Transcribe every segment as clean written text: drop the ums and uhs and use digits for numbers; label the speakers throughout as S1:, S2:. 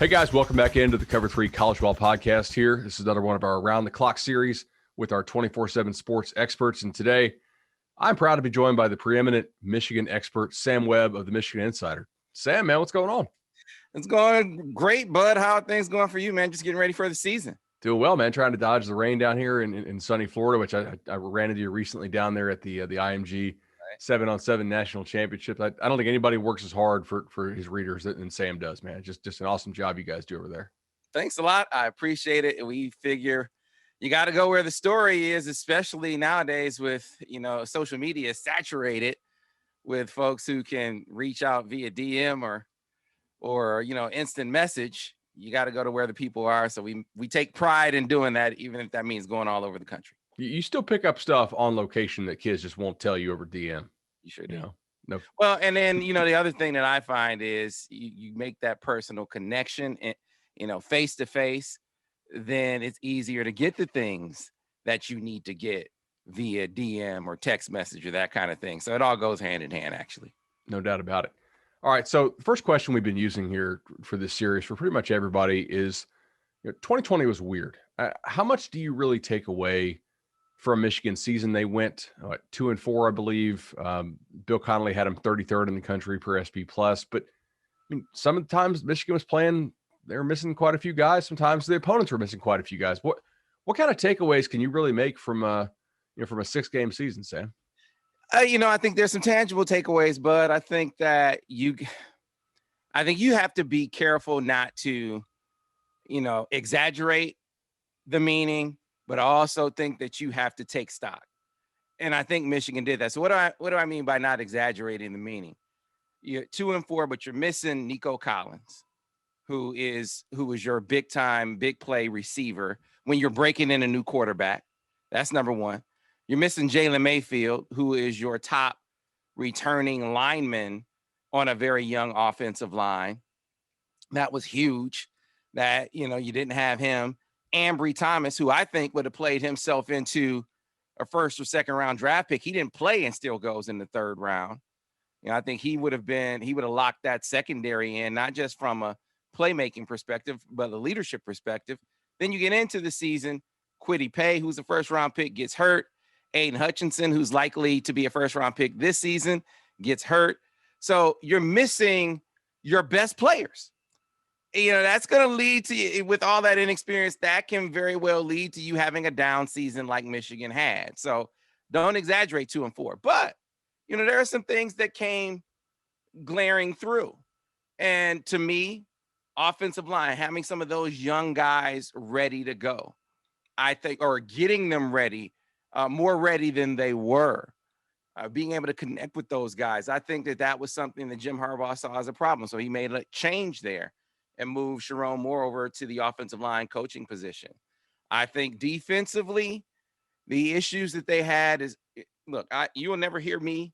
S1: Hey guys, welcome back into the Cover 3 College Ball Podcast here. This is another one of our Around the Clock series with our 24/7 sports experts. And today, I'm proud to be joined by the preeminent Michigan expert, Sam Webb of the Michigan Insider. Sam, man, what's going on?
S2: It's going great, bud. How are things going for you, man? Just getting ready for the season.
S1: Doing well, man. Trying to dodge the rain down here in sunny Florida, which I ran into you recently down there at the IMG 7-on-7 National Championship. I don't think anybody works as hard for his readers than Sam does, man. Just an awesome job you guys do over there.
S2: Thanks a lot. I appreciate it. We figure you got to go where the story is, especially nowadays with, social media saturated with folks who can reach out via DM or instant message. You got to go to where the people are. So we take pride in doing that, even if that means going all over the country.
S1: You still pick up stuff on location that kids just won't tell you over DM.
S2: You sure do.
S1: No.
S2: Well, and then, the other thing that I find is you make that personal connection and, face to face, then it's easier to get the things that you need to get via DM or text message or that kind of thing. So it all goes hand in hand, actually.
S1: No doubt about it. All right. So the first question we've been using here for this series for pretty much everybody is, 2020 was weird. How much do you really take away from Michigan season? They went 2-4, I believe. Bill Connolly had them 33rd in the country per SP plus. But I mean, sometimes Michigan was playing, they were missing quite a few guys. Sometimes the opponents were missing quite a few guys. What kind of takeaways can you really make from a 6-game season, Sam?
S2: I think there's some tangible takeaways, but I think that you have to be careful not to, exaggerate the meaning, but I also think that you have to take stock. And I think Michigan did that. So what do I mean by not exaggerating the meaning? You're 2-4, but you're missing Nico Collins, who is your big time, big play receiver when you're breaking in a new quarterback. That's number one. You're missing Jalen Mayfield, who is your top returning lineman on a very young offensive line. That was huge that, you didn't have him. Ambry Thomas, who I think would have played himself into a first or second round draft pick. He didn't play and still goes in the third round. I think he would have locked that secondary in, not just from a playmaking perspective, but a leadership perspective. Then you get into the season, Kwity Paye, who's a first round pick, gets hurt. Aiden Hutchinson, who's likely to be a first round pick this season, gets hurt. So you're missing your best players. That's going to lead to, with all that inexperience, that can very well lead to you having a down season like Michigan had. So don't exaggerate 2-4. But, there are some things that came glaring through. And to me, offensive line, having some of those young guys ready to go, I think, or getting them ready, more ready than they were, being able to connect with those guys. I think that was something that Jim Harbaugh saw as a problem. So he made a change there and moved Sharon Moore over to the offensive line coaching position. I think defensively, the issues that they had is, look, you will never hear me,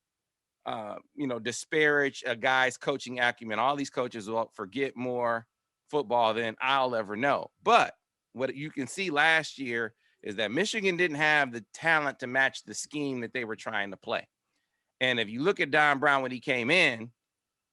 S2: disparage a guy's coaching acumen. All these coaches will forget more football than I'll ever know. But what you can see last year is that Michigan didn't have the talent to match the scheme that they were trying to play. And if you look at Don Brown when he came in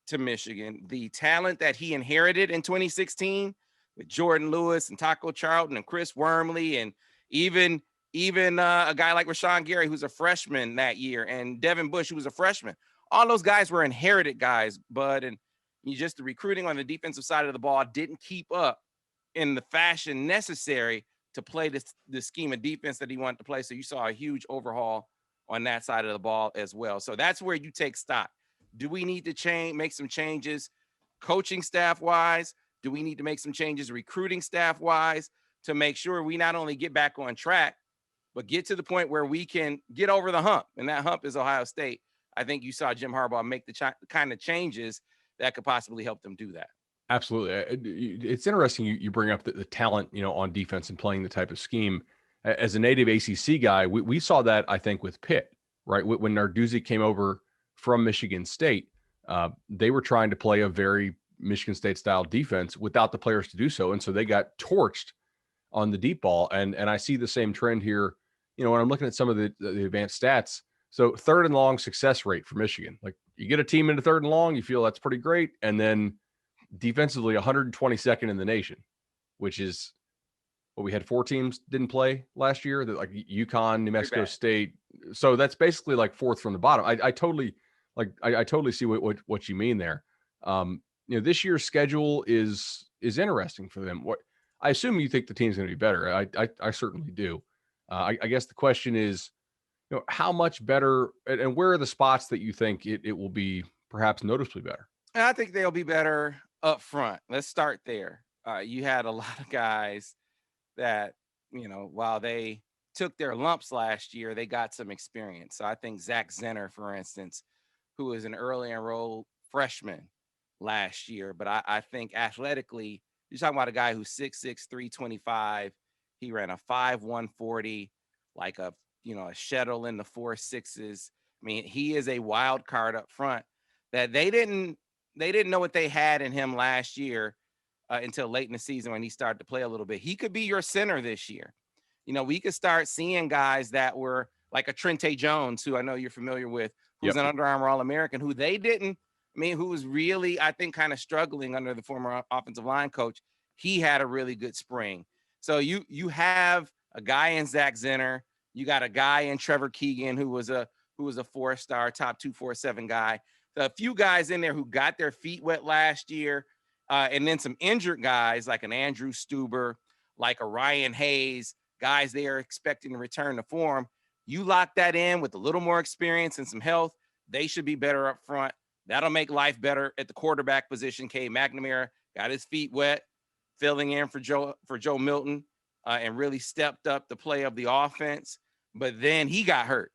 S2: to Michigan, the talent that he inherited in 2016 with Jordan Lewis and Taco Charlton and Chris Wormley and even a guy like Rashawn Gary, who's a freshman that year, and Devin Bush, who was a freshman. All those guys were inherited guys, Bud, and the recruiting on the defensive side of the ball didn't keep up in the fashion necessary to play the scheme of defense that he wanted to play. So you saw a huge overhaul on that side of the ball as well. So that's where you take stock. Do we need to make some changes coaching staff wise? Do we need to make some changes recruiting staff wise to make sure we not only get back on track, but get to the point where we can get over the hump? And that hump is Ohio State. I think you saw Jim Harbaugh make the kind of changes that could possibly help them do that.
S1: Absolutely. It's interesting you bring up the talent, on defense and playing the type of scheme. As a native ACC guy, we saw that, I think, with Pitt, right? When Narduzzi came over from Michigan State, they were trying to play a very Michigan State style defense without the players to do so. And so they got torched on the deep ball. And I see the same trend here, when I'm looking at some of the advanced stats. So third and long success rate for Michigan, like you get a team into third and long, you feel that's pretty great. And then defensively 122nd in the nation, which is what we had 4 teams didn't play last year, that like UConn, New
S2: Very
S1: Mexico
S2: bad.
S1: State. So that's basically like fourth from the bottom. I totally I totally see what you mean there. This year's schedule is interesting for them. What I assume you think the team's going to be better. I certainly do. I guess the question is, how much better, and where are the spots that you think it will be perhaps noticeably better?
S2: And I think they'll be better up front. Let's start there. You had a lot of guys that, while they took their lumps last year, they got some experience. So I think Zach Zenner, for instance, who was an early enrolled freshman last year, but I think athletically, you're talking about a guy who's 6'6", 325. He ran a 5'1" 40, like a shuttle in the 4.6s. I mean, he is a wild card up front that they didn't know what they had in him last year until late in the season when he started to play a little bit. He could be your center this year. We could start seeing guys that were like a Trente Jones, who I know you're familiar with, who's
S1: Yep.
S2: an Under Armour All-American, who they didn't, who was really, I think, kind of struggling under the former offensive line coach. He had a really good spring. So you have a guy in Zach Zenner. You got a guy in Trevor Keegan, who was a 4-star, top 247 guy. So a few guys in there who got their feet wet last year. And then some injured guys like an Andrew Stuber, like a Ryan Hayes, guys they are expecting to return to form. You lock that in with a little more experience and some health, they should be better up front. That'll make life better at the quarterback position. Cade McNamara got his feet wet, filling in for Joe Milton, and really stepped up the play of the offense. But then he got hurt.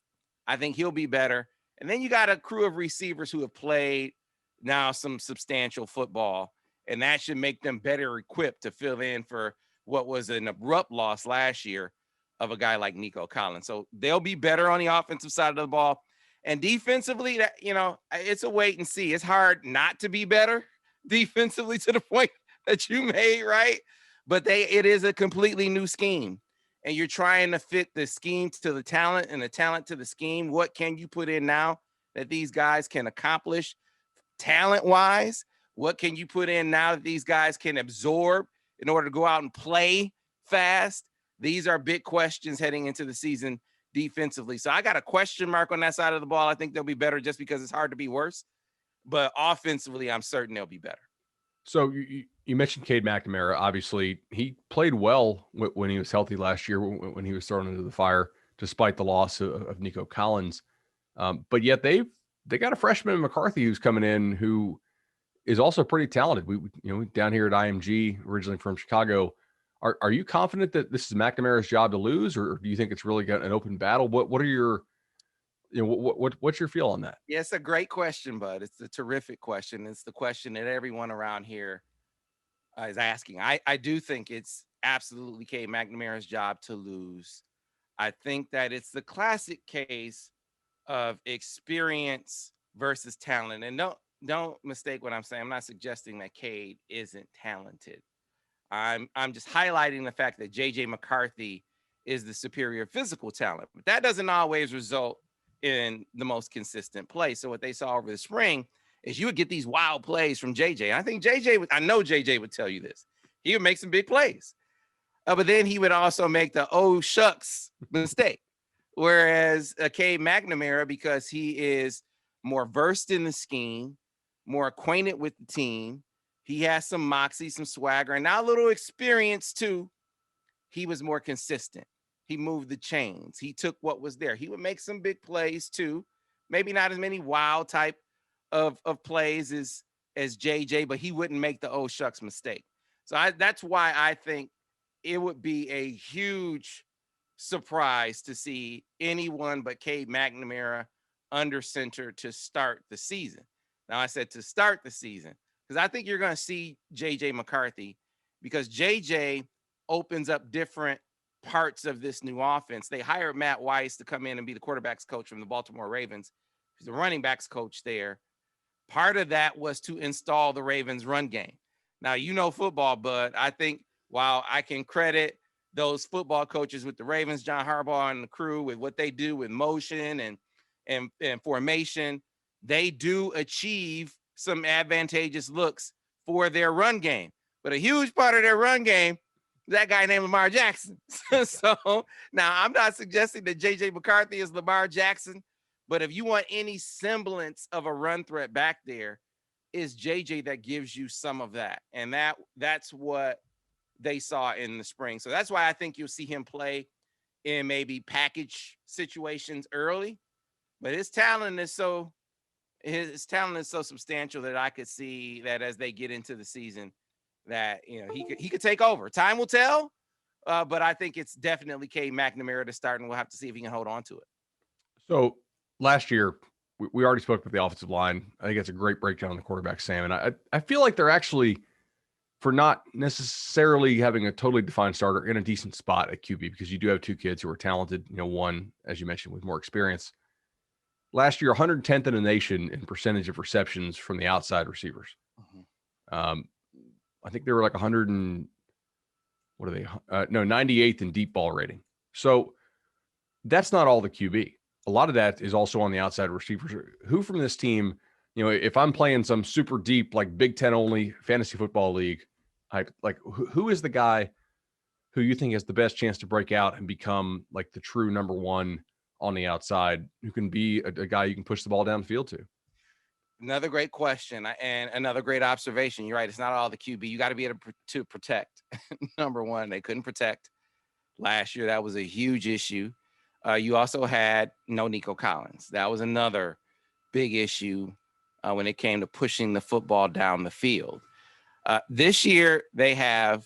S2: I think he'll be better. And then you got a crew of receivers who have played now some substantial football, and that should make them better equipped to fill in for what was an abrupt loss last year of a guy like Nico Collins. So they'll be better on the offensive side of the ball. And defensively, that it's a wait and see. It's hard not to be better defensively to the point that you made, right? But it is a completely new scheme. And you're trying to fit the scheme to the talent and the talent to the scheme. What can you put in now that these guys can accomplish talent-wise? What can you put in now that these guys can absorb in order to go out and play fast? These are big questions heading into the season defensively. So I got a question mark on that side of the ball. I think they'll be better just because it's hard to be worse. But offensively, I'm certain they'll be better.
S1: So you mentioned Cade McNamara. Obviously, he played well when he was healthy last year, when he was thrown into the fire, despite the loss of Nico Collins. But yet they got a freshman, McCarthy, who's coming in, who is also pretty talented. We down here at IMG, originally from Chicago. Are you confident that this is McNamara's job to lose, or do you think it's really got an open battle? What are your what's your feel on that?
S2: Yeah, it's a great question, bud. It's a terrific question. It's the question that everyone around here is asking. I do think it's absolutely Cade McNamara's job to lose. I think that it's the classic case of experience versus talent. And don't mistake what I'm saying. I'm not suggesting that Cade isn't talented. I'm just highlighting the fact that JJ McCarthy is the superior physical talent, but that doesn't always result in the most consistent play. So what they saw over the spring is you would get these wild plays from JJ. I think I know JJ would tell you this. He would make some big plays, but then he would also make the oh shucks mistake. Whereas Cade McNamara, because he is more versed in the scheme, more acquainted with the team, he has some moxie, some swagger, and now a little experience too. He was more consistent. He moved the chains. He took what was there. He would make some big plays too. Maybe not as many wild type of plays as JJ, but he wouldn't make the oh shucks mistake. So that's why I think it would be a huge surprise to see anyone but Cade McNamara under center to start the season. Now I said to start the season because I think you're going to see JJ McCarthy because JJ opens up different parts of this new offense. They hired Matt Weiss to come in and be the quarterback's coach from the Baltimore Ravens. He's the running backs coach there. Part of that was to install the Ravens run game. Now, football, but I think while I can credit those football coaches with the Ravens, John Harbaugh and the crew, with what they do with motion and formation, they do achieve some advantageous looks for their run game. But a huge part of their run game, that guy named Lamar Jackson. So now I'm not suggesting that J.J. McCarthy is Lamar Jackson, but if you want any semblance of a run threat back there, is J.J. that gives you some of that. And that's what they saw in the spring. So that's why I think you'll see him play in maybe package situations early. But his talent is so substantial that I could see that as they get into the season, that he could take over. Time will tell, but I think it's definitely Cade McNamara to start, and we'll have to see if he can hold on to it.
S1: So last year, we already spoke about the offensive line. I think it's a great breakdown on the quarterback, Sam. And I feel like they're actually, for not necessarily having a totally defined starter, in a decent spot at QB, because you do have two kids who are talented. One, as you mentioned, with more experience. Last year, 110th in the nation in percentage of receptions from the outside receivers. Mm-hmm. I think they were like 98th in deep ball rating. So that's not all the QB. A lot of that is also on the outside receivers. Who from this team, if I'm playing some super deep, like Big Ten only fantasy football league, who is the guy who you think has the best chance to break out and become like the true number one on the outside, who can be a guy you can push the ball down the field to?
S2: Another great question and another great observation. You're right. It's not all the QB. You got to be able to protect. Number one, they couldn't protect last year. That was a huge issue. You also had no Nico Collins. That was another big issue when it came to pushing the football down the field. This year, they have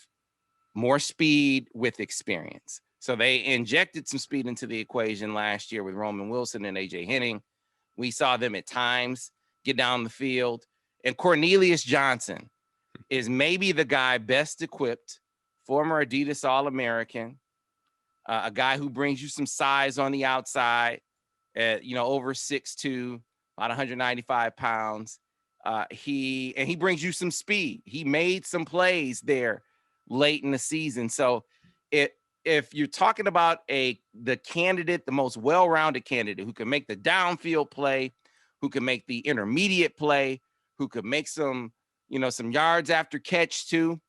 S2: more speed with experience. So they injected some speed into the equation last year with Roman Wilson and A.J. Henning. We saw them at times get down the field. And Cornelius Johnson is maybe the guy best equipped, former Adidas All-American, a guy who brings you some size on the outside, over 6'2", about 195 pounds. He brings you some speed. He made some plays there late in the season. So if you're talking about the candidate, the most well-rounded candidate who can make the downfield play, who can make the intermediate play, who could make some yards after catch too,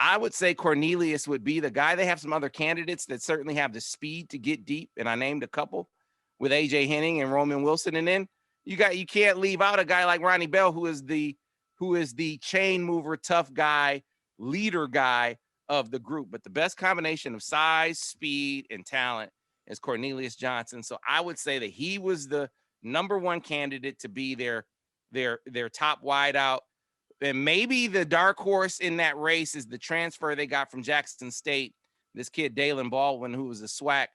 S2: I would say Cornelius would be the guy. They have some other candidates that certainly have the speed to get deep, and I named a couple with A.J. Henning and Roman Wilson. And then you can't leave out a guy like Ronnie Bell, who is the chain mover, tough guy, leader guy of the group. But the best combination of size, speed, and talent is Cornelius Johnson. So I would say that he was the number one candidate to be their top wideout. And maybe the dark horse in that race is the transfer they got from Jackson State, this kid Dalen Baldwin, who was a SWAC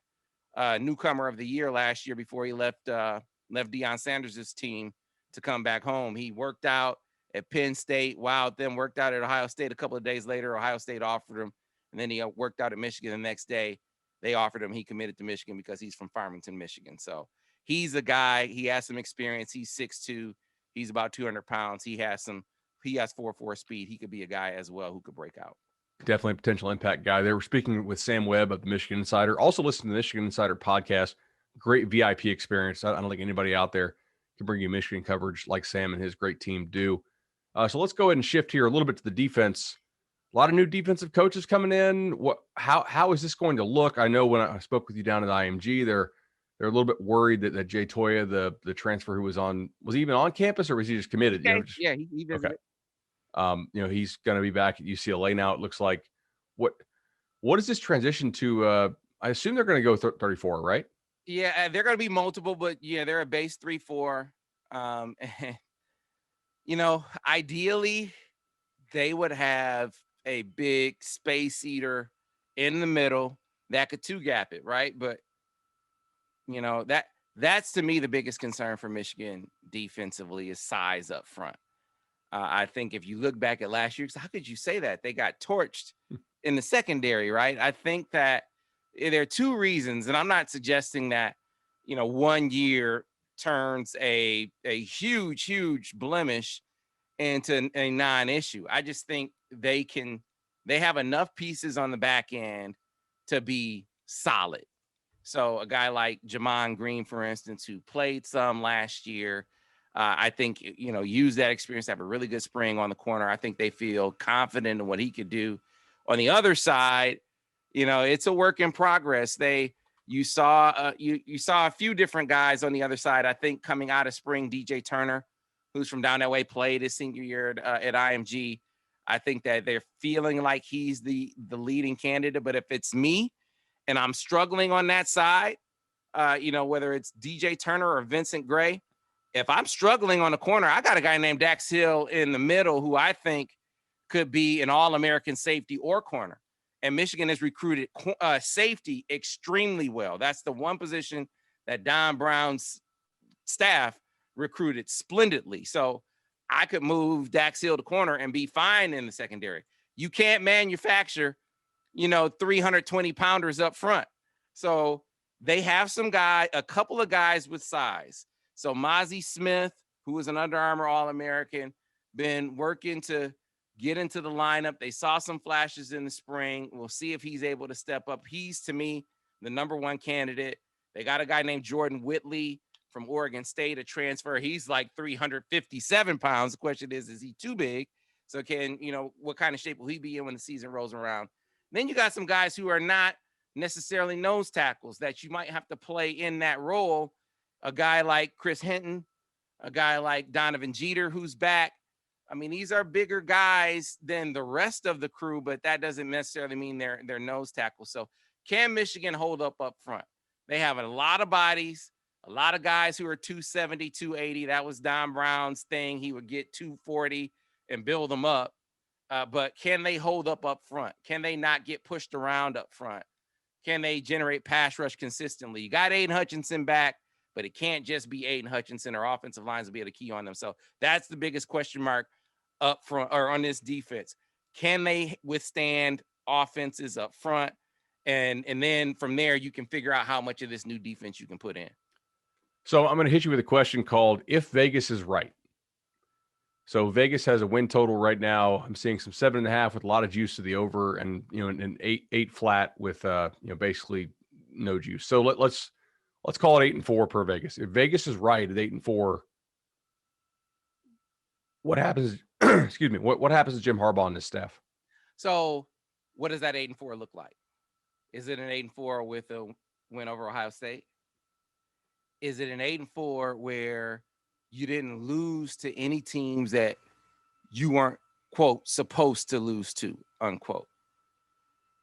S2: newcomer of the year last year before he left Deion Sanders' team to come back home. He worked out at Penn State, wowed them, worked out at Ohio State. A couple of days later, Ohio State offered him, and then he worked out at Michigan the next day. They offered him. He committed to Michigan because he's from Farmington, Michigan. So he's a guy. He has some experience. He's 6'2". He's about 200 pounds. He has 4.4 speed. He could be a guy as well who could break out.
S1: Definitely a potential impact guy. They were speaking with Sam Webb of the Michigan Insider. Also listen to the Michigan Insider podcast. Great VIP experience. I don't think anybody out there can bring you Michigan coverage like Sam and his great team do. So let's go ahead and shift here a little bit to the defense. A lot of new defensive coaches coming in. How is this going to look? I know when I spoke with you down at IMG, they're a little bit worried that Jay Toya, the transfer who was he even on campus, or was he just committed?
S2: Okay. He visited.
S1: Okay. He's going to be back at UCLA now, it looks like. What is this transition to? I assume they're going to go 34, right?
S2: Yeah, they're going to be multiple, but yeah, they're a base 3-4. Ideally, they would have a big space eater in the middle that could two-gap it, right? But that's to me the biggest concern for Michigan defensively is size up front. I think if you look back at last year, how could you say that? They got torched in the secondary, right? I think that there are two reasons, and I'm not suggesting that 1 year turns a huge blemish into a non-issue. I just think they have enough pieces on the back end to be solid. So a guy like Jamon Green, for instance, who played some last year, I think, use that experience to have a really good spring on the corner. I think they feel confident in what he could do. On the other side, it's a work in progress. You saw a few different guys on the other side. I think coming out of spring, DJ Turner, who's from down that way, played his senior year at IMG. I think that they're feeling like he's the leading candidate. But if it's me and I'm struggling on that side, whether it's DJ Turner or Vincent Gray, if I'm struggling on the corner, I got a guy named Dax Hill in the middle who I think could be an All-American safety or corner. And Michigan has recruited safety extremely well. That's the one position that Don Brown's staff recruited splendidly. So I could move Dax Hill to corner and be fine in the secondary. You can't manufacture, 320 pounders up front. So they have a couple of guys with size. So Mozzie Smith, who is an Under Armour All-American, been working to get into the lineup. They saw some flashes in the spring. We'll see if he's able to step up. He's, to me, the number one candidate. They got a guy named Jordan Whitley from Oregon State, a transfer. He's like 357 pounds. The question is he too big? So what kind of shape will he be in when the season rolls around? Then you got some guys who are not necessarily nose tackles that you might have to play in that role. A guy like Chris Hinton, a guy like Donovan Jeter, who's back. I mean, these are bigger guys than the rest of the crew, but that doesn't necessarily mean they're nose tackles. So can Michigan hold up front? They have a lot of bodies, a lot of guys who are 270, 280. That was Don Brown's thing. He would get 240 and build them up. But can they hold up front? Can they not get pushed around up front? Can they generate pass rush consistently? You got Aiden Hutchinson back, but it can't just be Aiden Hutchinson. Or offensive lines will be able to key on them. So that's the biggest question mark up front or on this defense. Can they withstand offenses up front? And then from there, you can figure out how much of this new defense you can put in.
S1: So I'm going to hit you with a question called If Vegas is Right. So Vegas has a win total right now. I'm seeing some 7.5 with a lot of juice to the over, and an eight flat with basically no juice. So let's call it 8-4 per Vegas. If Vegas is right at 8-4, what happens? Excuse me. What happens to Jim Harbaugh and his staff?
S2: So what does that 8-4 look like? Is it an 8-4 with a win over Ohio State? Is it an 8-4 where you didn't lose to any teams that you weren't, quote, supposed to lose to, unquote?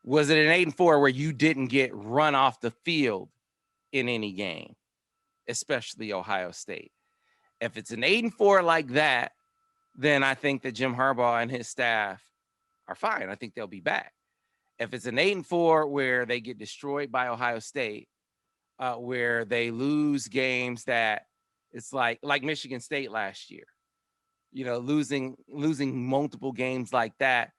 S2: Was it an 8-4 where you didn't get run off the field in any game, especially Ohio State? If it's an 8-4 like that, then I think that Jim Harbaugh and his staff are fine. I think they'll be back. If it's an 8-4 where they get destroyed by Ohio State, where they lose games that it's like Michigan State last year, losing multiple games like that,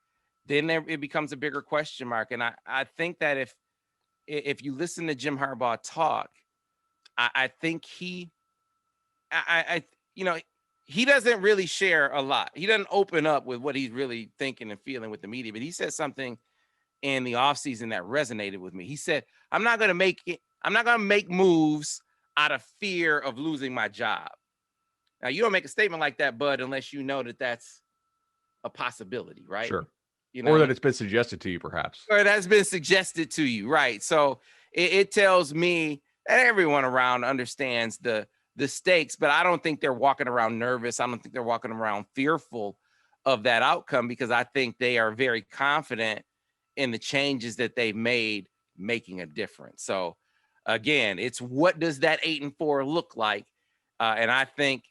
S2: then it becomes a bigger question mark. And I think that if you listen to Jim Harbaugh talk, I think he doesn't really share a lot. He doesn't open up with what he's really thinking and feeling with the media, but he said something in the offseason that resonated with me. He said, I'm not going to make moves out of fear of losing my job. Now, you don't make a statement like that, Bud, unless you know that that's a possibility, right?
S1: Sure. Or that it's been suggested to you, perhaps.
S2: Or that's been suggested to you, right? So it tells me that everyone around understands the stakes, but I don't think they're walking around nervous. I don't think they're walking around fearful of that outcome, because I think they are very confident in the changes that they've made making a difference. So again, it's what does that 8-4 look like? And I think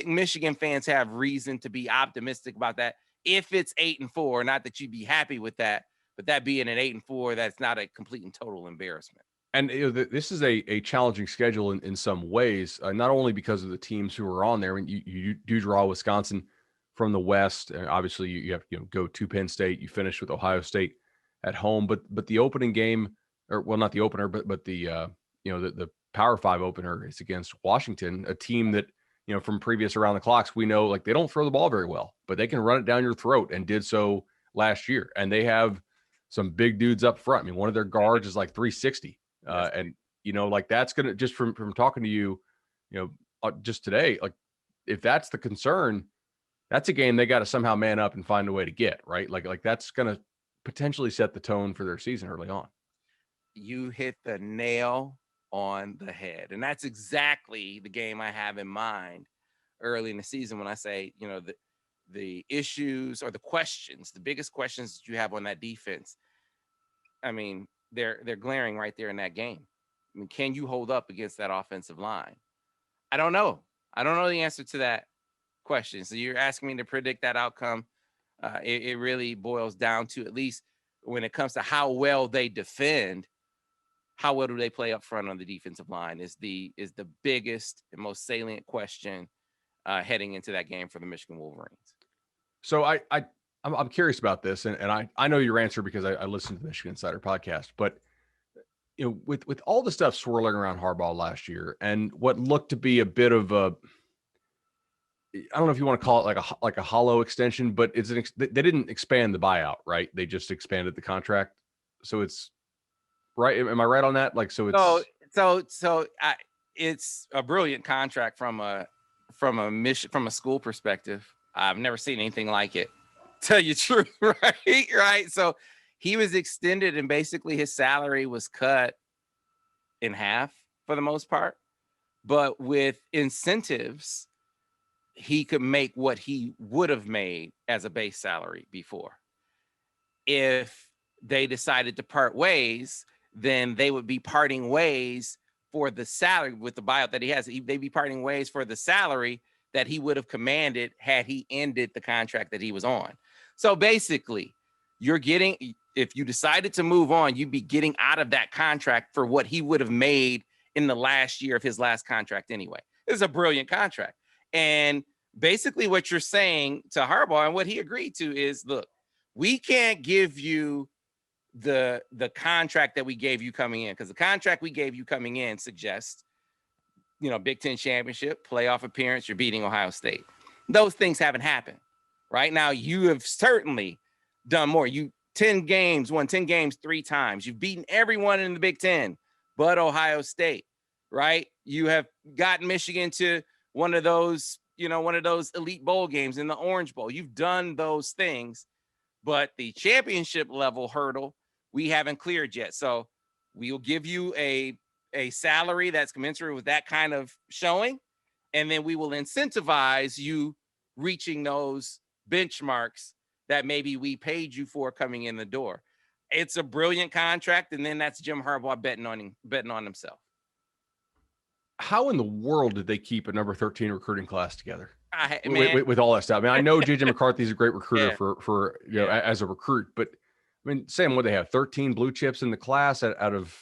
S2: Michigan fans have reason to be optimistic about that. If it's 8-4, not that you'd be happy with that, but that being an 8-4, that's not a complete and total embarrassment.
S1: And this is a challenging schedule in some ways, not only because of the teams who are on there. I mean, you do draw Wisconsin from the West, and obviously you have go to Penn State. You finish with Ohio State at home, but the opening game, or well, not the opener, but the the Power 5 opener is against Washington, a team that from previous around the clocks we know they don't throw the ball very well, but they can run it down your throat, and did so last year. And they have some big dudes up front. I mean, one of their guards is like 360. And that's gonna, just from talking to you, just today, if that's the concern, that's a game they got to somehow man up and find a way to get, right? Like that's going to potentially set the tone for their season early on.
S2: You hit the nail on the head. And that's exactly the game I have in mind early in the season when I say, the issues or the questions, the biggest questions that you have on that defense. I mean, they're glaring right there in that game. I mean, can you hold up against that offensive line? I don't know. I don't know the answer to that question. So you're asking me to predict that outcome. It really boils down to, at least when it comes to how well they defend, how well do they play up front on the defensive line is the biggest and most salient question heading into that game for the Michigan Wolverines.
S1: So I'm curious about this, and I know your answer because I listened to the Michigan Insider podcast, but with all the stuff swirling around Harbaugh last year and what looked to be a bit of a, I don't know if you want to call it like a hollow extension, but they didn't expand the buyout, right? They just expanded the contract. So it's right. Am I right on that? Like, so
S2: it's a brilliant contract from a school perspective. I've never seen anything like it. Tell you the truth, right? Right. So he was extended, and basically his salary was cut in half for the most part. But with incentives, he could make what he would have made as a base salary before. If they decided to part ways, then they would be parting ways for the salary with the buyout that he has. They'd be parting ways for the salary that he would have commanded had he ended the contract that he was on. So basically, you're getting, if you decided to move on, you'd be getting out of that contract for what he would have made in the last year of his last contract anyway. This is a brilliant contract. And basically what you're saying to Harbaugh and what he agreed to is, look, we can't give you the contract that we gave you coming in, because the contract we gave you coming in suggests, Big Ten championship, playoff appearance, you're beating Ohio State. Those things haven't happened. Right now, you have certainly done more. You won 10 games 3 times. You've beaten everyone in the Big Ten but Ohio State, right? You have gotten Michigan to one of those elite bowl games in the Orange Bowl. You've done those things, but the championship level hurdle we haven't cleared yet. So we'll give you a salary that's commensurate with that kind of showing, and then we will incentivize you reaching those benchmarks that maybe we paid you for coming in the door. It's a brilliant contract, and then that's Jim Harbaugh betting on himself.
S1: How in the world did they keep a number 13 recruiting class together with all that stuff? I mean, I know JJ McCarthy's a great recruiter for as a recruit, but I mean, Sam, what they have 13 blue chips in the class out of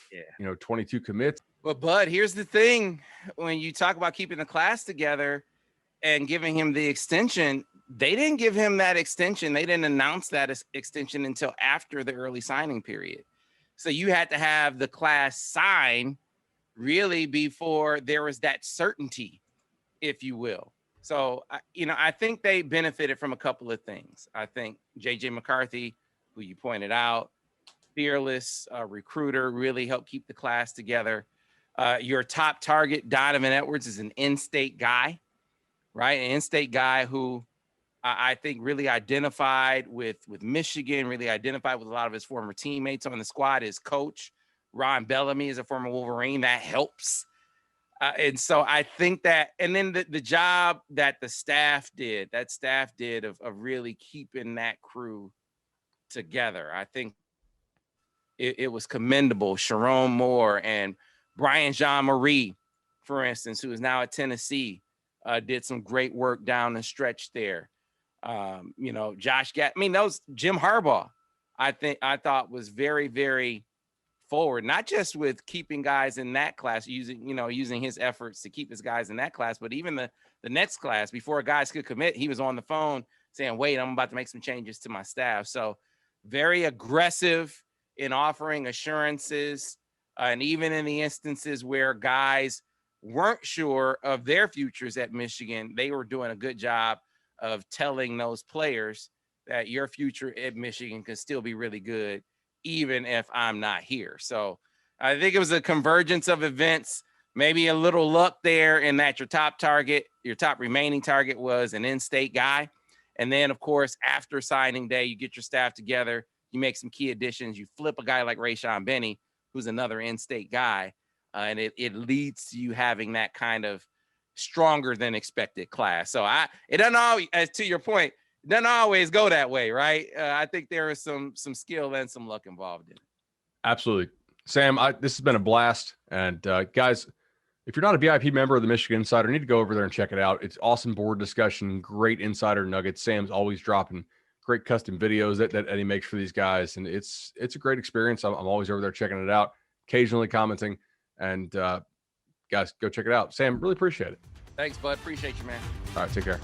S1: 22 commits.
S2: But here's the thing: when you talk about keeping the class together and giving him the extension, they didn't give him that extension. They didn't announce that extension until after the early signing period. So you had to have the class sign really before there was that certainty, if you will. So, I think they benefited from a couple of things. I think JJ McCarthy, who you pointed out, fearless recruiter, really helped keep the class together. Your top target, Donovan Edwards, is an in-state guy, right? An in-state guy who I think really identified with Michigan, really identified with a lot of his former teammates on the squad. His coach, Ron Bellamy, is a former Wolverine. That helps. And so I think that, and then the job that the staff did of really keeping that crew together, I think it was commendable. Sharon Moore and Brian Jean-Marie, for instance, who is now at Tennessee, did some great work down the stretch there. Josh Jim Harbaugh, I thought was very, very forward, not just with keeping guys in that class, using his efforts to keep his guys in that class, but even the next class, before guys could commit, he was on the phone saying, wait, I'm about to make some changes to my staff. So very aggressive in offering assurances. And even in the instances where guys weren't sure of their futures at Michigan, they were doing a good job of telling those players that your future at Michigan can still be really good, even if I'm not here. So I think it was a convergence of events Maybe a little luck there in that your top remaining target was an in-state guy. And then, of course, after signing day, you get your staff together, you make some key additions, you flip a guy like Rayshon Benny, who's another in-state guy, and it leads to you having that kind of stronger than expected class. So it doesn't always, as to your point, it doesn't always go that way, right? I think there is some skill and some luck involved in it.
S1: Absolutely. Sam, this has been a blast. And guys, if you're not a VIP member of the Michigan Insider, you need to go over there and check it out. It's awesome board discussion, great insider nuggets. Sam's always dropping great custom videos that Eddie makes for these guys. And it's a great experience. I'm always over there checking it out, occasionally commenting. And guys, go check it out. Sam, really appreciate it.
S2: Thanks, bud. Appreciate you, man.
S1: All right, take care.